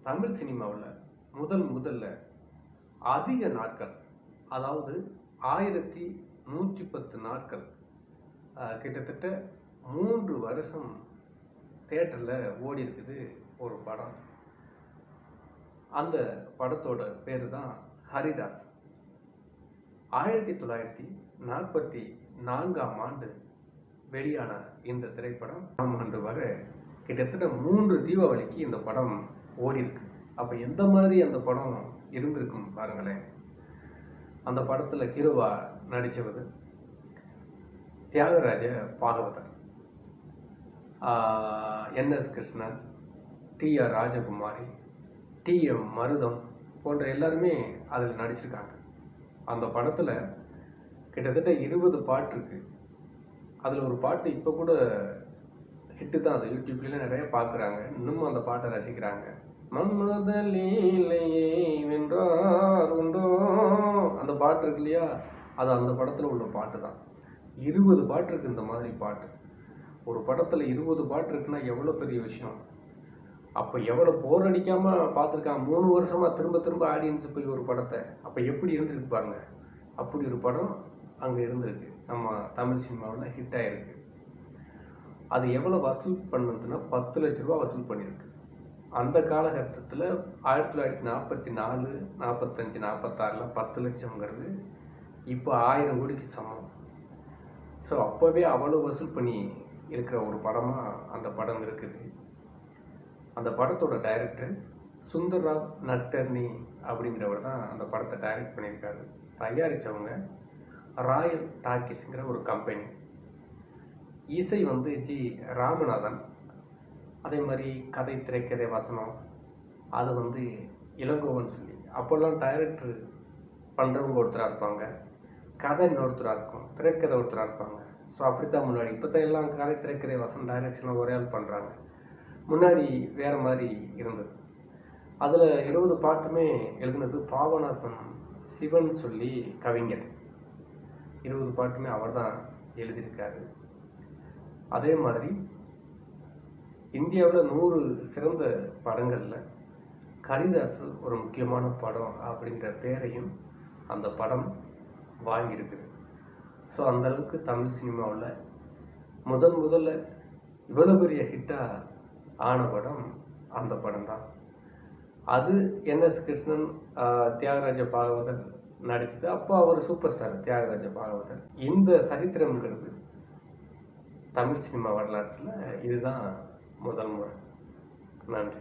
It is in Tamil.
தமிழ் சினிமாவில் முதல்ல அதிக நாட்கள், அதாவது 1110 நாட்கள், கிட்டத்தட்ட 3 வருஷம் தியேட்டரில் ஓடி இருக்குது ஒரு படம். அந்த படத்தோட பேர் தான் ஹரிதாஸ். 1944ஆம் ஆண்டு வெளியான இந்த திரைப்படம் ஆண்டு வரை கிட்டத்தட்ட 3 தீபாவளிக்கு இந்த படம் ஓடி இருக்கு. அப்போ எந்த மாதிரி அந்த படம் இருந்திருக்கும் பாருங்களேன். அந்த படத்தில் ஹீரோவா நடித்தவர் தியாகராஜ பாகவதர், என்எஸ் கிருஷ்ணன், டிஆர் ராஜகுமாரி, டிஎம் மருதம் போன்ற எல்லாருமே அதில் நடிச்சிருக்காங்க. அந்த படத்தில் கிட்டத்தட்ட 20 பாட்டு இருக்கு. அதில் ஒரு பாட்டு இப்போ கூட ஹிட்டு தான். அது யூடியூப்லாம் நிறைய பார்க்குறாங்க, இன்னமும் அந்த பாட்டை ரசிக்கிறாங்க. மன்மதலீலையே வென்றார் உண்டோ, அந்த பாட்டு இருக்கு இல்லையா, அது அந்த படத்தில் உள்ள பாட்டு தான். 20 பாட்டு இருக்கு. இந்த மாதிரி பாட்டு ஒரு படத்தில் 20 பாட்டு இருக்குன்னா எவ்வளோ பெரிய விஷயம். அப்போ எவ்வளோ போர் அடிக்காமல் பார்த்துருக்காங்க. 3 வருஷமாக திரும்ப ஆடியன்ஸு போய் ஒரு படத்தை. அப்போ எப்படி இருந்திருக்கு பாருங்க. அப்படி ஒரு படம் அங்கே இருந்திருக்கு, நம்ம தமிழ் சினிமாவில் ஹிட் ஆகிருக்கு. அது எவ்வளோ வசூல் பண்ணதுன்னா 10 லட்ச ரூபா வசூல் பண்ணியிருக்கு. அந்த காலகட்டத்தில் 1944, 45, 46 10 லட்சம்ங்கிறது இப்போ 1000 கோடிக்கு சமம். ஸோ அப்போவே அவ்வளோ வசூல் பண்ணி இருக்கிற ஒரு படமாக அந்த படம் இருக்குது. அந்த படத்தோட டைரக்டர் சுந்தர்ராவ் நட்கர்னி அப்படிங்கிறவர் தான் அந்த படத்தை டைரக்ட் பண்ணியிருக்காரு. தயாரித்தவங்க ராயல் டாக்கீஸ்ங்கிற ஒரு கம்பெனி. இசை வந்து ஜி ராமநாதன். அதே மாதிரி கதை, திரைக்கதை, வசனம் அது வந்து இளங்கோவன் சொல்லி. அப்போல்லாம் டைரக்டர் பண்ணுறவங்க ஒருத்தராக இருப்பாங்க, கதை இன்னொருத்தராக இருக்கும், திரைக்கதை ஒருத்தராக இருப்பாங்க. ஸோ அப்படித்தான் முன்னாடி. இப்போ தான் எல்லாம் கதை, திரைக்கதை, வசனம், டைரக்ஷனை ஒரே ஆள் பண்ணுறாங்க. முன்னாடி வேறு மாதிரி இருந்தது. அதில் 20 பாட்டுமே எழுதுனது பாபநாசம் சிவன் சொல்லி கவிஞர். 20 பாட்டுமே அவர் தான் எழுதியிருக்காரு. அதே மாதிரி இந்தியாவில் 100 சிறந்த படங்களில் ஹரிதாஸ் ஒரு முக்கியமான படம் அப்படிங்கிற பேரையும் அந்த படம் வாங்கியிருக்குது. ஸோ அந்தளவுக்கு தமிழ் சினிமாவில் முதல்ல இவ்வளோ பெரிய ஹிட்டாக ஆன படம் அந்த படம் தான். அது என்எஸ் கிருஷ்ணன், தியாகராஜ பாகவதர் நடித்தது. அப்போ அவர் சூப்பர் ஸ்டார் தியாகராஜ பாகவதர். இந்த சரித்திரம்ங்கிறது தமிழ் சினிமா வரலாற்றில் இதுதான் முதல் முறை. நன்றி.